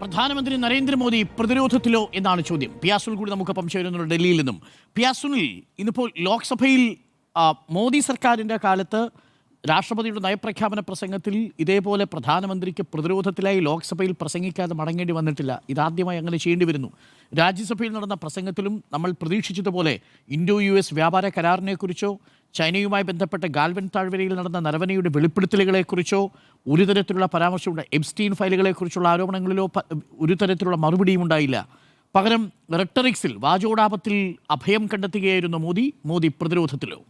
പ്രധാനമന്ത്രി നരേന്ദ്രമോദി പ്രതിരോധത്തിലോ എന്നാണ് ചോദ്യം. പിയാസുൽ കൂടി നമുക്കൊപ്പം ചേരുന്നുണ്ട് ഡൽഹിയിൽ നിന്നും. പിയാസുനിൽ ഇന്നിപ്പോൾ ലോക്സഭയിൽ മോദി സർക്കാരിൻ്റെ കാലത്ത് രാഷ്ട്രപതിയുടെ നയപ്രഖ്യാപന പ്രസംഗത്തിൽ ഇതേപോലെ പ്രധാനമന്ത്രിക്ക് പ്രതിരോധത്തിലായി ലോക്സഭയിൽ പ്രസംഗിക്കാതെ മടങ്ങേണ്ടി വന്നിട്ടില്ല. ഇതാദ്യമായി അങ്ങനെ ചെയ്യേണ്ടി വരുന്നു. രാജ്യസഭയിൽ നടന്ന പ്രസംഗത്തിലും നമ്മൾ പ്രതീക്ഷിച്ചതുപോലെ ഇൻഡോ US വ്യാപാര കരാറിനെക്കുറിച്ചോ ചൈനയുമായി ബന്ധപ്പെട്ട ഗാൽവൻ താഴ്വരയിൽ നടന്ന നരവനയുടെ വെളിപ്പെടുത്തലുകളെക്കുറിച്ചോ ഒരു തരത്തിലുള്ള പരാമർശമുണ്ട്. എപ്സ്റ്റീൻ ഫയലുകളെക്കുറിച്ചുള്ള ആരോപണങ്ങളിലോ ഒരു തരത്തിലുള്ള മറുപടിയും ഉണ്ടായില്ല. പകരം റെട്ടറിക്സിൽ വാചോടാപത്തിൽ അഭയം കണ്ടെത്തുകയായിരുന്നു മോദി പ്രതിരോധത്തിലോ?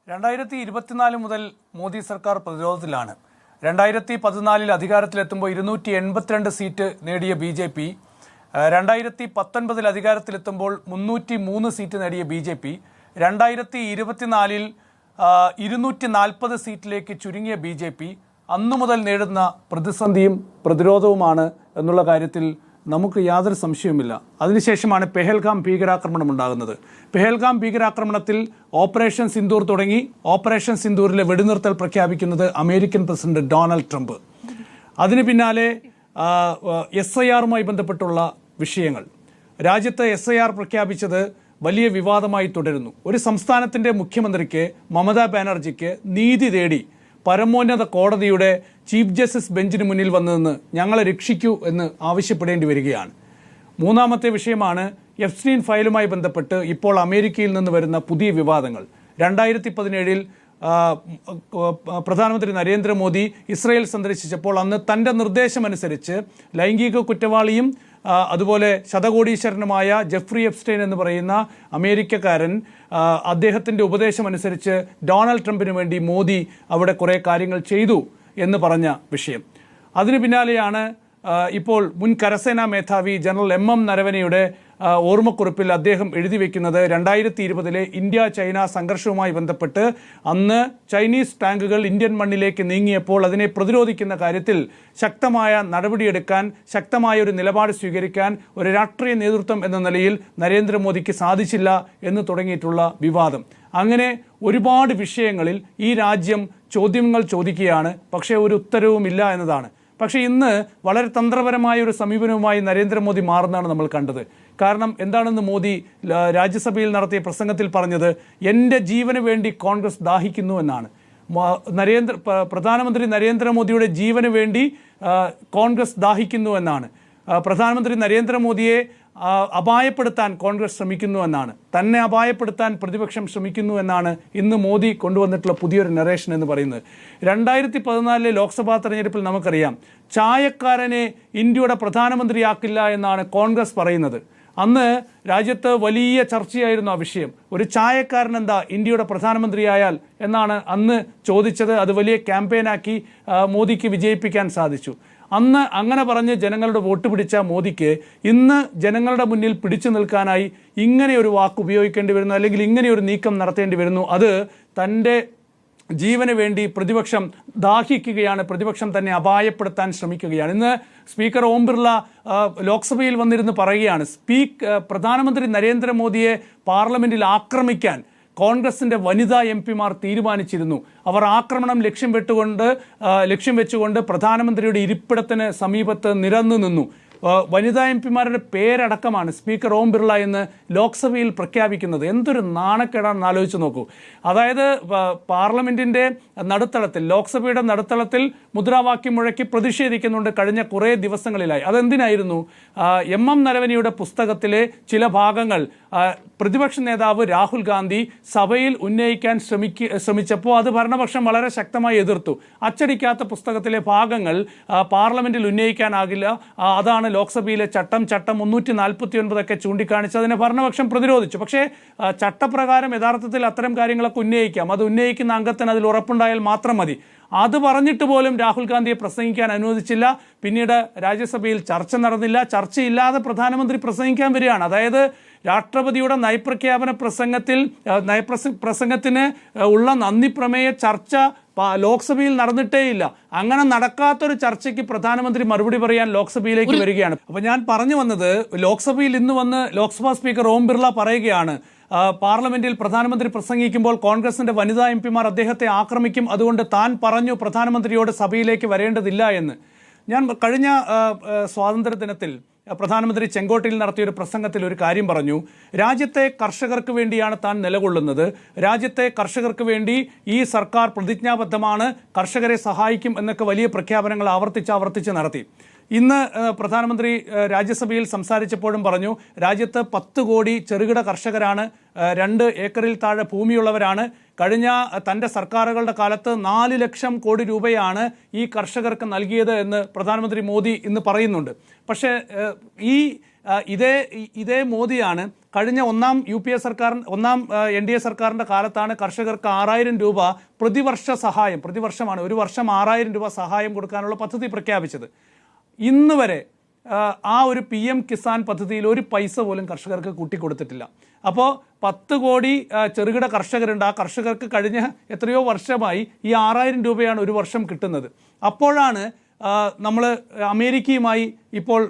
2024 മുതൽ മോദി സർക്കാർ പ്രതിരോധത്തിലാണ്. 2014 അധികാരത്തിലെത്തുമ്പോൾ 282 സീറ്റ് നേടിയ BJP, 2019 അധികാരത്തിലെത്തുമ്പോൾ 303 സീറ്റ് നേടിയ BJP, 2024 240 സീറ്റിലേക്ക് ചുരുങ്ങിയ BJP അന്നു മുതൽ നേടുന്ന പ്രതിസന്ധിയും പ്രതിരോധവുമാണ് എന്നുള്ള കാര്യത്തിൽ നമുക്ക് യാതൊരു സംശയവുമില്ല. അതിനുശേഷമാണ് പെഹൽഗാം ഭീകരാക്രമണം ഉണ്ടാകുന്നത്. പെഹൽഗാം ഭീകരാക്രമണത്തിൽ ഓപ്പറേഷൻ സിന്ദൂർ തുടങ്ങി. ഓപ്പറേഷൻ സിന്ദൂരിലെ വെടിനിർത്തൽ പ്രഖ്യാപിക്കുന്നത് അമേരിക്കൻ പ്രസിഡന്റ് ഡൊണാൾഡ് ട്രംപ്. അതിന് പിന്നാലെ SIRമായി ബന്ധപ്പെട്ടുള്ള വിഷയങ്ങൾ. രാജ്യത്ത് SIR പ്രഖ്യാപിച്ചത് വലിയ വിവാദമായി തുടരുന്നു. ഒരു സംസ്ഥാനത്തിൻ്റെ മുഖ്യമന്ത്രിക്ക് മമതാ ബാനർജിക്ക് നീതി തേടി പരമോന്നത കോടതിയുടെ ചീഫ് ജസ്റ്റിസ് ബെഞ്ചിന് മുന്നിൽ വന്നതെന്ന് ഞങ്ങളെ രക്ഷിക്കൂ എന്ന് ആവശ്യപ്പെടേണ്ടി വരികയാണ്. മൂന്നാമത്തെ വിഷയമാണ് എപ്സ്റ്റീൻ ഫയലുമായി ബന്ധപ്പെട്ട് ഇപ്പോൾ അമേരിക്കയിൽ നിന്ന് വരുന്ന പുതിയ വിവാദങ്ങൾ. 2017 പ്രധാനമന്ത്രി നരേന്ദ്രമോദി ഇസ്രയേൽ സന്ദർശിച്ചപ്പോൾ അന്ന് തൻ്റെ നിർദ്ദേശമനുസരിച്ച് ലൈംഗിക കുറ്റവാളിയും അതുപോലെ ശതകോടീശ്വരനുമായ ജെഫ്രി എപ്സ്റ്റൈൻ എന്ന് പറയുന്ന അമേരിക്കക്കാരൻ അദ്ദേഹത്തിൻ്റെ ഉപദേശമനുസരിച്ച് ഡൊണാൾഡ് ട്രംപിന് വേണ്ടി മോദി അവിടെ കുറേ കാര്യങ്ങൾ ചെയ്തു എന്ന് പറഞ്ഞ വിഷയം. അതിന് പിന്നാലെയാണ് ഇപ്പോൾ മുൻ കരസേനാ മേധാവി ജനറൽ MM നരവനെയുടെ ഓർമ്മക്കുറിപ്പിൽ അദ്ദേഹം എഴുതി വെക്കുന്നത് 2020 ഇന്ത്യ ചൈന സംഘർഷവുമായി ബന്ധപ്പെട്ട് അന്ന് ചൈനീസ് ടാങ്കുകൾ ഇന്ത്യൻ മണ്ണിലേക്ക് നീങ്ങിയപ്പോൾ അതിനെ പ്രതിരോധിക്കുന്ന കാര്യത്തിൽ ശക്തമായ നടപടിയെടുക്കാൻ, ശക്തമായ ഒരു നിലപാട് സ്വീകരിക്കാൻ ഒരു രാഷ്ട്രീയ നേതൃത്വം എന്ന നിലയിൽ നരേന്ദ്രമോദിക്ക് സാധിച്ചില്ല എന്ന് തുടങ്ങിയിട്ടുള്ള വിവാദം. അങ്ങനെ ഒരുപാട് വിഷയങ്ങളിൽ ഈ രാജ്യം ചോദ്യങ്ങൾ ചോദിക്കുകയാണ്, പക്ഷേ ഒരു ഉത്തരവുമില്ല എന്നതാണ്. പക്ഷേ ഇന്ന് വളരെ തന്ത്രപരമായ ഒരു സമീപനവുമായി നരേന്ദ്രമോദി മാറുന്നതാണ് നമ്മൾ കണ്ടത്. കാരണം എന്താണെന്ന് മോദി രാജ്യസഭയിൽ നടത്തിയ പ്രസംഗത്തിൽ പറഞ്ഞത്, എൻ്റെ ജീവന് വേണ്ടി കോൺഗ്രസ് ദാഹിക്കുന്നു എന്നാണ്. പ്രധാനമന്ത്രി നരേന്ദ്രമോദിയുടെ ജീവന് വേണ്ടി കോൺഗ്രസ് ദാഹിക്കുന്നു എന്നാണ്. പ്രധാനമന്ത്രി നരേന്ദ്രമോദിയെ അപായപ്പെടുത്താൻ കോൺഗ്രസ് ശ്രമിക്കുന്നു എന്നാണ്. തന്നെ അപായപ്പെടുത്താൻ പ്രതിപക്ഷം ശ്രമിക്കുന്നു എന്നാണ് ഇന്ന് മോദി കൊണ്ടുവന്നിട്ടുള്ള പുതിയൊരു നറേഷൻ എന്ന് പറയുന്നത്. 2014 ലോക്സഭാ തെരഞ്ഞെടുപ്പിൽ നമുക്കറിയാം, ചായക്കാരനെ ഇന്ത്യയുടെ പ്രധാനമന്ത്രിയാക്കില്ല എന്നാണ് കോൺഗ്രസ് പറയുന്നത്. അന്ന് രാജ്യത്ത് വലിയ ചർച്ചയായിരുന്നു ആ വിഷയം. ഒരു ചായക്കാരൻ എന്താ ഇന്ത്യയുടെ പ്രധാനമന്ത്രിയായാൽ എന്നാണ് അന്ന് ചോദിച്ചത്. അത് വലിയ ക്യാമ്പയിനാക്കി മോദിക്ക് വിജയിപ്പിക്കാൻ സാധിച്ചു. അന്ന് അങ്ങനെ പറഞ്ഞ് ജനങ്ങളുടെ വോട്ട് പിടിച്ച മോദിക്ക് ഇന്ന് ജനങ്ങളുടെ മുന്നിൽ പിടിച്ചു നിൽക്കാനായി ഇങ്ങനെ ഒരു വാക്ക് ഉപയോഗിക്കേണ്ടി വരുന്നു, അല്ലെങ്കിൽ ഇങ്ങനെ ഒരു നീക്കം നടത്തേണ്ടി വരുന്നു. അത് തൻ്റെ ജീവന് വേണ്ടി പ്രതിപക്ഷം ദാഹിക്കുകയാണ്, പ്രതിപക്ഷം തന്നെ അപായപ്പെടുത്താൻ ശ്രമിക്കുകയാണ്. ഇന്ന് സ്പീക്കർ ഓം ബിർള ലോക്സഭയിൽ വന്നിരുന്ന് പറയുകയാണ്, പ്രധാനമന്ത്രി നരേന്ദ്രമോദിയെ പാർലമെന്റിൽ ആക്രമിക്കാൻ കോൺഗ്രസിൻ്റെ വനിതാ MP-മാർ തീരുമാനിച്ചിരുന്നു. അവർ ആക്രമണം ലക്ഷ്യം വെച്ചുകൊണ്ട് പ്രധാനമന്ത്രിയുടെ ഇരിപ്പിടത്തിന് സമീപത്ത് നിരന്നു നിന്നു. വനിതാ MP-മാരുടെ പേരടക്കമാണ് സ്പീക്കർ ഓം ബിർള എന്ന് ലോക്സഭയിൽ പ്രഖ്യാപിക്കുന്നത്. എന്തൊരു നാണക്കേടാണെന്ന് ആലോചിച്ച് നോക്കൂ. അതായത് പാർലമെന്റിൻ്റെ നടുത്തളത്തിൽ, ലോക്സഭയുടെ നടുത്തളത്തിൽ മുദ്രാവാക്യം മുഴക്കി പ്രതിഷേധിക്കുന്നുണ്ട് കഴിഞ്ഞ കുറേ ദിവസങ്ങളിലായി. അതെന്തിനായിരുന്നു? MM നരവനെയുടെ പുസ്തകത്തിലെ ചില ഭാഗങ്ങൾ പ്രതിപക്ഷ നേതാവ് രാഹുൽ ഗാന്ധി സഭയിൽ ഉന്നയിക്കാൻ ശ്രമിച്ചപ്പോൾ അത് ഭരണപക്ഷം വളരെ ശക്തമായി എതിർത്തു. അച്ചടിക്കാത്ത പുസ്തകത്തിലെ ഭാഗങ്ങൾ പാർലമെന്റിൽ ഉന്നയിക്കാനാകില്ല, അതാണ് ലോക്സഭയിലെ ചട്ടം 349 ഒക്കെ ചൂണ്ടിക്കാണിച്ച് അതിനെ ഭരണപക്ഷം പ്രതിരോധിച്ചു. പക്ഷേ ചട്ടപ്രകാരം യഥാർത്ഥത്തിൽ അത്തരം കാര്യങ്ങളൊക്കെ ഉന്നയിക്കാം. അത് ഉന്നയിക്കുന്ന അംഗത്തിന് അതിൽ ഉറപ്പുണ്ടായാൽ മാത്രം മതി. അത് പറഞ്ഞിട്ട് പോലും രാഹുൽ ഗാന്ധിയെ പ്രസംഗിക്കാൻ അനുവദിച്ചില്ല. പിന്നീട് രാജ്യസഭയിൽ ചർച്ച നടന്നില്ല. ചർച്ചയില്ലാതെ പ്രധാനമന്ത്രി പ്രസംഗിക്കാൻ വരികയാണ്. അതായത് രാഷ്ട്രപതിയുടെ നയപ്രഖ്യാപന പ്രസംഗത്തിന് ഉള്ള നന്ദി പ്രമേയ ചർച്ച ലോക്സഭയിൽ നടന്നിട്ടേയില്ല. അങ്ങനെ നടക്കാത്തൊരു ചർച്ചയ്ക്ക് പ്രധാനമന്ത്രി മറുപടി പറയാൻ ലോക്സഭയിലേക്ക് വരികയാണ്. അപ്പോൾ ഞാൻ പറഞ്ഞു വന്നത്, ലോക്സഭയിൽ ഇന്ന് വന്ന് ലോക്സഭാ സ്പീക്കർ ഓം ബിർള പറയുകയാണ്, പാർലമെന്റിൽ പ്രധാനമന്ത്രി പ്രസംഗിക്കുമ്പോൾ കോൺഗ്രസിന്റെ വനിതാ എംപിമാർ അദ്ദേഹത്തെ ആക്രമിക്കും, അതുകൊണ്ട് താൻ പറഞ്ഞു പ്രധാനമന്ത്രിയോട് സഭയിലേക്ക് വരേണ്ടതില്ല എന്ന്. ഞാൻ കഴിഞ്ഞ സ്വാതന്ത്ര്യ ദിനത്തിൽ പ്രധാനമന്ത്രി ചെങ്കോട്ടയിൽ നടത്തിയൊരു പ്രസംഗത്തിൽ ഒരു കാര്യം പറഞ്ഞു. രാജ്യത്തെ കർഷകർക്ക് വേണ്ടിയാണ് താൻ നിലകൊള്ളുന്നത്, രാജ്യത്തെ കർഷകർക്ക് വേണ്ടി ഈ സർക്കാർ പ്രതിജ്ഞാബദ്ധമാണ്, കർഷകരെ സഹായിക്കും എന്നൊക്കെ വലിയ പ്രഖ്യാപനങ്ങൾ ആവർത്തിച്ച് നടത്തി. ഇന്ന് പ്രധാനമന്ത്രി രാജ്യസഭയിൽ സംസാരിച്ചപ്പോഴും പറഞ്ഞു, രാജ്യത്ത് 10 കോടി ചെറുകിട കർഷകരാണ്, 2 ഏക്കറിൽ താഴെ ഭൂമിയുള്ളവരാണ്. കഴിഞ്ഞ തൻ്റെ സർക്കാരുകളുടെ കാലത്ത് 4 ലക്ഷം കോടി രൂപയാണ് ഈ കർഷകർക്ക് നൽകിയത് എന്ന് പ്രധാനമന്ത്രി മോദി ഇന്ന് പറയുന്നുണ്ട്. പക്ഷേ ഇതേ മോദിയാണ് കഴിഞ്ഞ ഒന്നാം NDA സർക്കാരിൻ്റെ കാലത്താണ് കർഷകർക്ക് 6000 രൂപ പ്രതിവർഷ സഹായം, പ്രതിവർഷമാണ്, ഒരു വർഷം 6000 രൂപ സഹായം കൊടുക്കാനുള്ള പദ്ധതി പ്രഖ്യാപിച്ചത്. ഇന്ന് വരെ ആ ഒരു PM കിസാൻ പദ്ധതിയിൽ ഒരു പൈസ പോലും കർഷകർക്ക് കൂട്ടിക്കൊടുത്തിട്ടില്ല. അപ്പോൾ 10 കോടി ചെറുകിട കർഷകരുണ്ട്. ആ കർഷകർക്ക് കഴിഞ്ഞ എത്രയോ വർഷമായി ഈ 6000 രൂപയാണ് ഒരു വർഷം കിട്ടുന്നത്. അപ്പോഴാണ് നമ്മൾ അമേരിക്കയുമായി ഇപ്പോൾ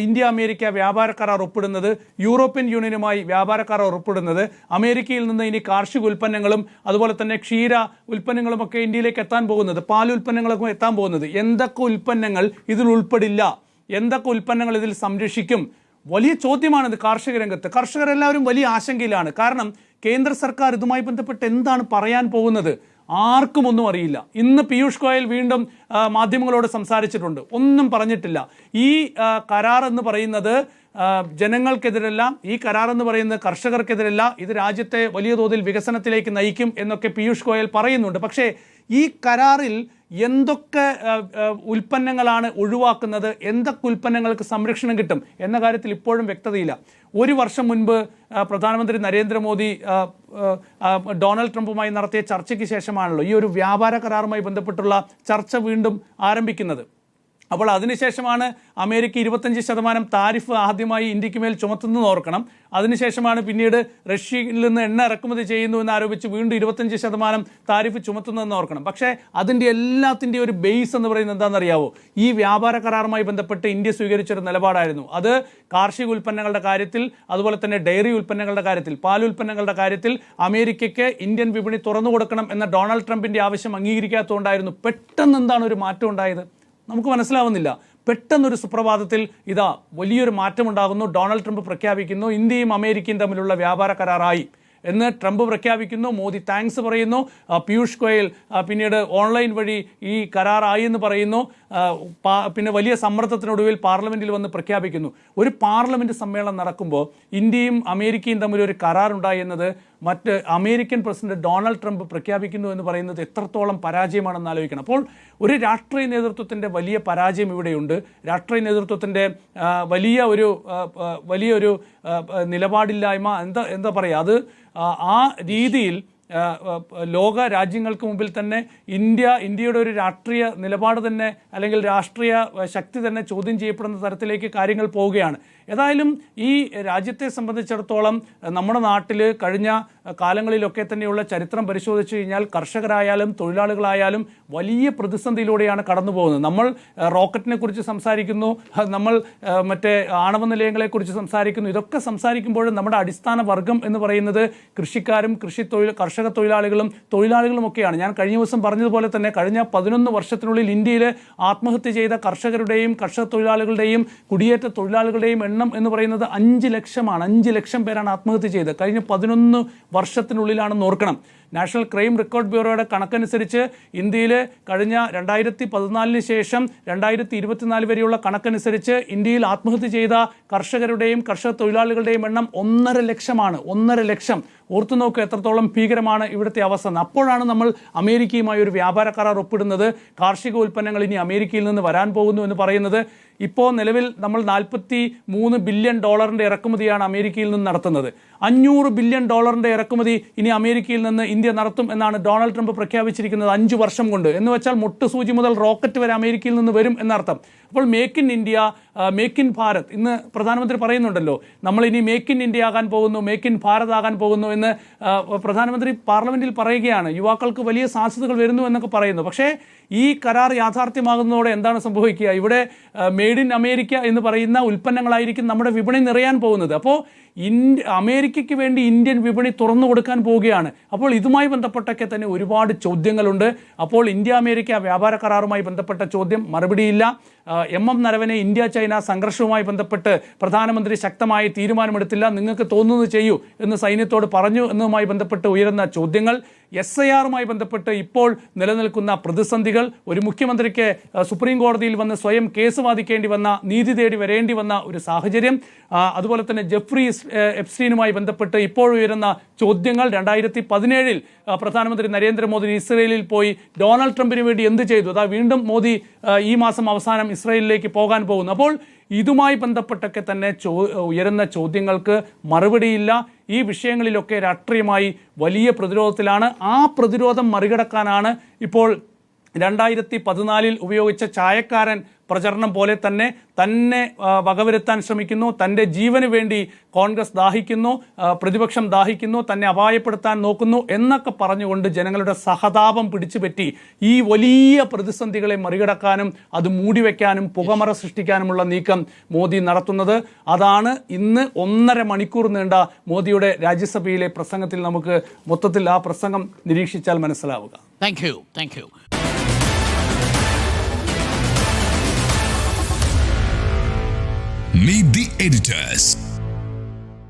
ഇന്ത്യ അമേരിക്ക വ്യാപാര കരാർ ഒപ്പിടുന്നത്, യൂറോപ്യൻ യൂണിയനുമായി വ്യാപാര കരാർ ഒപ്പിടുന്നത്, അമേരിക്കയിൽ നിന്ന് ഇനി കാർഷിക ഉൽപ്പന്നങ്ങളും അതുപോലെ തന്നെ ക്ഷീര ഉൽപ്പന്നങ്ങളുമൊക്കെ ഇന്ത്യയിലേക്ക് എത്താൻ പോകുന്നത്, പാൽ ഉൽപ്പന്നങ്ങളൊക്കെ എത്താൻ പോകുന്നത്. എന്തൊക്കെ ഉൽപ്പന്നങ്ങൾ ഇതിൽ ഉൾപ്പെടില്ല, എന്തൊക്കെ ഉൽപ്പന്നങ്ങൾ ഇതിൽ സംരക്ഷിക്കും? വലിയ ചോദ്യമാണിത് കാർഷിക രംഗത്ത്. കർഷകരെല്ലാവരും വലിയ ആശങ്കയിലാണ്. കാരണം കേന്ദ്ര സർക്കാർ ഇതുമായി ബന്ധപ്പെട്ട് എന്താണ് പറയാൻ പോകുന്നത് ആർക്കും ഒന്നും അറിയില്ല. ഇന്ന് പീയൂഷ് ഗോയൽ വീണ്ടും മാധ്യമങ്ങളോട് സംസാരിച്ചിട്ടുണ്ട്, ഒന്നും പറഞ്ഞിട്ടില്ല. ഈ കരാർ എന്ന് പറയുന്നത് ജനങ്ങൾക്കെതിരല്ല, ഈ കരാർ എന്ന് പറയുന്നത് കർഷകർക്കെതിരല്ല, ഇത് രാജ്യത്തെ വലിയ തോതിൽ വികസനത്തിലേക്ക് നയിക്കും എന്നൊക്കെ പീയൂഷ് ഗോയൽ പറയുന്നുണ്ട്. പക്ഷേ ഈ കരാറിൽ എന്തൊക്കെ ഉൽപ്പന്നങ്ങളാണ് ഒഴിവാക്കുന്നത്, എന്തൊക്കെ ഉൽപ്പന്നങ്ങൾക്ക് സംരക്ഷണം കിട്ടും എന്ന കാര്യത്തിൽ ഇപ്പോഴും വ്യക്തതയില്ല. ഒരു വർഷം മുൻപ് പ്രധാനമന്ത്രി നരേന്ദ്രമോദി ഡൊണാൾഡ് ട്രംപുമായി നടത്തിയ ചർച്ചയ്ക്ക് ശേഷമാണല്ലോ ഈ ഒരു വ്യാപാര കരാറുമായി ബന്ധപ്പെട്ടുള്ള ചർച്ച വീണ്ടും ആരംഭിക്കുന്നത്. അപ്പോൾ അതിനുശേഷമാണ് അമേരിക്ക 25% താരിഫ് ആദ്യമായി ഇന്ത്യക്ക് മേൽ ചുമത്തുന്നത് ഓർക്കണം. അതിനുശേഷമാണ് പിന്നീട് റഷ്യയിൽ നിന്ന് എണ്ണ ഇറക്കുമതി ചെയ്യുന്നു എന്നാരോപിച്ച് വീണ്ടും 25% താരിഫ് ചുമത്തുന്നതെന്ന് ഓർക്കണം. പക്ഷേ അതിൻ്റെ എല്ലാത്തിൻ്റെയും ഒരു ബേസ് എന്ന് പറയുന്നത് എന്താണെന്നറിയാവോ? ഈ വ്യാപാര കരാറുമായി ബന്ധപ്പെട്ട് ഇന്ത്യ സ്വീകരിച്ചൊരു നിലപാടായിരുന്നു. അത് കാർഷിക ഉൽപ്പന്നങ്ങളുടെ കാര്യത്തിൽ, അതുപോലെ തന്നെ ഡയറി ഉൽപ്പന്നങ്ങളുടെ കാര്യത്തിൽ, പാൽ ഉൽപ്പന്നങ്ങളുടെ കാര്യത്തിൽ അമേരിക്കയ്ക്ക് ഇന്ത്യൻ വിപണി തുറന്നു കൊടുക്കണം എന്ന ഡൊണാൾഡ് ട്രംപിൻ്റെ ആവശ്യം അംഗീകരിക്കാത്തതുകൊണ്ടായിരുന്നു. പെട്ടെന്ന് എന്താണ് ഒരു മാറ്റം ഉണ്ടായത് നമുക്ക് മനസ്സിലാവുന്നില്ല. പെട്ടെന്നൊരു സുപ്രഭാതത്തിൽ ഇതാ വലിയൊരു മാറ്റമുണ്ടാകുന്നു. ഡൊണാൾഡ് ട്രംപ് പ്രഖ്യാപിക്കുന്നു ഇന്ത്യയും അമേരിക്കയും തമ്മിലുള്ള വ്യാപാര കരാറായി എന്ന് ട്രംപ് പ്രഖ്യാപിക്കുന്നു. മോദി താങ്ക്സ് പറയുന്നു. പീയൂഷ് ഗോയൽ പിന്നീട് ഓൺലൈൻ വഴി ഈ കരാറായി എന്ന് പറയുന്നു. പിന്നെ വലിയ സമ്മർദ്ദത്തിനൊടുവിൽ പാർലമെന്റിൽ വന്ന് പ്രഖ്യാപിക്കുന്നു. ഒരു പാർലമെന്റ് സമ്മേളനം നടക്കുമ്പോൾ ഇന്ത്യയും അമേരിക്കയും തമ്മിൽ ഒരു കരാറുണ്ടായി എന്നത് മറ്റ് അമേരിക്കൻ പ്രസിഡന്റ് ഡൊണാൾഡ് ട്രംപ് പ്രഖ്യാപിക്കുന്നു എന്ന് പറയുന്നത് എത്രത്തോളം പരാജയമാണെന്ന് ആലോചിക്കണം. അപ്പോൾ ഒരു രാഷ്ട്രീയ നേതൃത്വത്തിൻ്റെ വലിയ പരാജയം ഇവിടെയുണ്ട്. രാഷ്ട്രീയ നേതൃത്വത്തിൻ്റെ വലിയൊരു നിലപാടില്ലായ്മ, എന്താ പറയുക, അത് ആ രീതിയിൽ ലോക രാജ്യങ്ങൾക്ക് മുമ്പിൽ തന്നെ ഇന്ത്യയുടെ ഒരു രാഷ്ട്രീയ നിലപാട് തന്നെ അല്ലെങ്കിൽ രാഷ്ട്രീയ ശക്തി തന്നെ ചോദ്യം ചെയ്യപ്പെടുന്ന തരത്തിലേക്ക് കാര്യങ്ങൾ പോവുകയാണ്. ഏതായാലും ഈ രാജ്യത്തെ സംബന്ധിച്ചിടത്തോളം നമ്മുടെ നാട്ടിൽ കഴിഞ്ഞ കാലങ്ങളിലൊക്കെ തന്നെയുള്ള ചരിത്രം പരിശോധിച്ച് കഴിഞ്ഞാൽ കർഷകരായാലും തൊഴിലാളികളായാലും വലിയ പ്രതിസന്ധിയിലൂടെയാണ് കടന്നു പോകുന്നത്. നമ്മൾ റോക്കറ്റിനെ കുറിച്ച് സംസാരിക്കുന്നു, നമ്മൾ മറ്റേ ആണവ നിലയങ്ങളെക്കുറിച്ച് സംസാരിക്കുന്നു. ഇതൊക്കെ സംസാരിക്കുമ്പോഴും നമ്മുടെ അടിസ്ഥാന വർഗം എന്ന് പറയുന്നത് കൃഷിക്കാരും കർഷക തൊഴിലാളികളും ഒക്കെയാണ്. ഞാൻ കഴിഞ്ഞ ദിവസം പറഞ്ഞതുപോലെ തന്നെ കഴിഞ്ഞ 11 വർഷത്തിനുള്ളിൽ ഇന്ത്യയിൽ ആത്മഹത്യ ചെയ്ത കർഷകരുടെയും കർഷക തൊഴിലാളികളുടെയും കുടിയേറ്റ തൊഴിലാളികളുടെയും എണ്ണം എന്ന് പറയുന്നത് 5 ലക്ഷമാണ്. 5 ലക്ഷം പേരാണ് ആത്മഹത്യ ചെയ്തത് കഴിഞ്ഞ 11 വർഷത്തിനുള്ളിലാണെന്ന് ഓർക്കണം. നാഷണൽ ക്രൈം റെക്കോർഡ് ബ്യൂറോയുടെ കണക്കനുസരിച്ച് ഇന്ത്യയിൽ കഴിഞ്ഞ 2014 ശേഷം 2024 വരെയുള്ള കണക്കനുസരിച്ച് ഇന്ത്യയിൽ ആത്മഹത്യ ചെയ്ത കർഷകരുടെയും കർഷക തൊഴിലാളികളുടെയും എണ്ണം 1.5 ലക്ഷമാണ്. 1.5 ലക്ഷം. ഓർത്തു നോക്കുക എത്രത്തോളം ഭീകരമാണ് ഇവിടുത്തെ അവസ്ഥ. അപ്പോഴാണ് നമ്മൾ അമേരിക്കയുമായി ഒരു വ്യാപാര കരാർ ഒപ്പിടുന്നത്. കാർഷിക ഉൽപ്പന്നങ്ങൾ ഇനി അമേരിക്കയിൽ നിന്ന് വരാൻ പോകുന്നു എന്ന് പറയുന്നത്. ഇപ്പോൾ നിലവിൽ നമ്മൾ $43 ബില്യൺ ഇറക്കുമതിയാണ് അമേരിക്കയിൽ നിന്ന് നടത്തുന്നത്. $500 ബില്യൺ ഇറക്കുമതി ഇനി അമേരിക്കയിൽ നിന്ന് ഇന്ത്യ നടത്തും എന്നാണ് ഡൊണാൾഡ് ട്രംപ് പ്രഖ്യാപിച്ചിരിക്കുന്നത് 5 വർഷം കൊണ്ട്. എന്ന് വെച്ചാൽ മുട്ടുസൂചി മുതൽ റോക്കറ്റ് വരെ അമേരിക്കയിൽ നിന്ന് വരും എന്നർത്ഥം. അപ്പോൾ make in India, make in Bharat, ഇന്ന് പ്രധാനമന്ത്രി പറയുന്നുണ്ടല്ലോ, നമ്മൾ ഇനി മേക്ക് ഇൻ ഇന്ത്യ ആകാൻ പോകുന്നു, മേക്ക് ഇൻ ഭാരത് ആകാൻ പോകുന്നു എന്ന് പ്രധാനമന്ത്രി പാർലമെന്റിൽ പറയുകയാണ്. യുവാക്കൾക്ക് വലിയ സാധ്യതകൾ വരുന്നു എന്നൊക്കെ പറയുന്നു. പക്ഷേ ഈ കരാർ യാഥാർത്ഥ്യമാകുന്നതോടെ എന്താണ് സംഭവിക്കുക? ഇവിടെ മെയ്ഡ് ഇൻ അമേരിക്ക എന്ന് പറയുന്ന ഉൽപ്പന്നങ്ങളായിരിക്കും നമ്മുടെ വിപണി നിറയാൻ പോകുന്നത്. അപ്പോൾ അമേരിക്കയ്ക്ക് വേണ്ടി ഇന്ത്യൻ വിപണി തുറന്നു കൊടുക്കാൻ പോവുകയാണ്. അപ്പോൾ ഇതുമായി ബന്ധപ്പെട്ടൊക്കെ തന്നെ ഒരുപാട് ചോദ്യങ്ങളുണ്ട്. അപ്പോൾ ഇന്ത്യ അമേരിക്ക വ്യാപാര കരാറുമായി ബന്ധപ്പെട്ട ചോദ്യം മറുപടിയില്ല. എം നരവനെ ഇന്ത്യ ചൈന സംഘർഷവുമായി ബന്ധപ്പെട്ട് പ്രധാനമന്ത്രി ശക്തമായി തീരുമാനമെടുത്തില്ല, നിങ്ങൾക്ക് തോന്നുന്നത് ചെയ്യൂ എന്ന് സൈന്യത്തോട് പറഞ്ഞു എന്നതുമായി ബന്ധപ്പെട്ട് ഉയരുന്ന ചോദ്യങ്ങൾ, SIRുമായി ബന്ധപ്പെട്ട് ഇപ്പോൾ നിലനിൽക്കുന്ന പ്രതിസന്ധികൾ, ഒരു മുഖ്യമന്ത്രിക്ക് സുപ്രീം കോടതിയിൽ വന്ന് സ്വയം കേസ് വാദിക്കേണ്ടി വന്ന, നീതി തേടി വരേണ്ടി വന്ന ഒരു സാഹചര്യം, അതുപോലെ തന്നെ ജെഫ്രി എപ്സ്റ്റീനുമായി ബന്ധപ്പെട്ട് ഇപ്പോൾ ഉയരുന്ന ചോദ്യങ്ങൾ, 2017 പ്രധാനമന്ത്രി നരേന്ദ്രമോദി ഇസ്രയേലിൽ പോയി ഡൊണാൾഡ് ട്രംപിന് വേണ്ടി എന്ത് ചെയ്തു, അതാ വീണ്ടും മോദി ഈ മാസം അവസാനം ഇസ്രയേലിലേക്ക് പോകാൻ പോകുന്നു. അപ്പോൾ ഇതുമായി ബന്ധപ്പെട്ടൊക്കെ തന്നെ ഉയരുന്ന ചോദ്യങ്ങൾക്ക് മറുപടിയില്ല. ഈ വിഷയങ്ങളിലൊക്കെ രാഷ്ട്രീയമായി വലിയ പ്രതിരോധത്തിലാണ്. ആ പ്രതിരോധം മറികടക്കാനാണ് ഇപ്പോൾ 2014 ഉപയോഗിച്ച ചായക്കാരൻ പ്രചരണം പോലെ തന്നെ വകവരുത്താൻ ശ്രമിക്കുന്നു. തൻ്റെ ജീവന് വേണ്ടി കോൺഗ്രസ് ദാഹിക്കുന്നു, പ്രതിപക്ഷം ദാഹിക്കുന്നു, തന്നെ അപായപ്പെടുത്താൻ നോക്കുന്നു എന്നൊക്കെ പറഞ്ഞുകൊണ്ട് ജനങ്ങളുടെ സഹതാപം പിടിച്ചുപറ്റി ഈ വലിയ പ്രതിസന്ധികളെ മറികടക്കാനും അത് മൂടിവെക്കാനും പുകമറ സൃഷ്ടിക്കാനുമുള്ള നീക്കം മോദി നടത്തുന്നത്. അതാണ് ഇന്ന് 1.5 മണിക്കൂർ നീണ്ട മോദിയുടെ രാജ്യസഭയിലെ പ്രസംഗത്തിൽ നമുക്ക് മൊത്തത്തിൽ ആ പ്രസംഗം നിരീക്ഷിച്ചാൽ മനസ്സിലാവുക. Thank you. Meet the editors.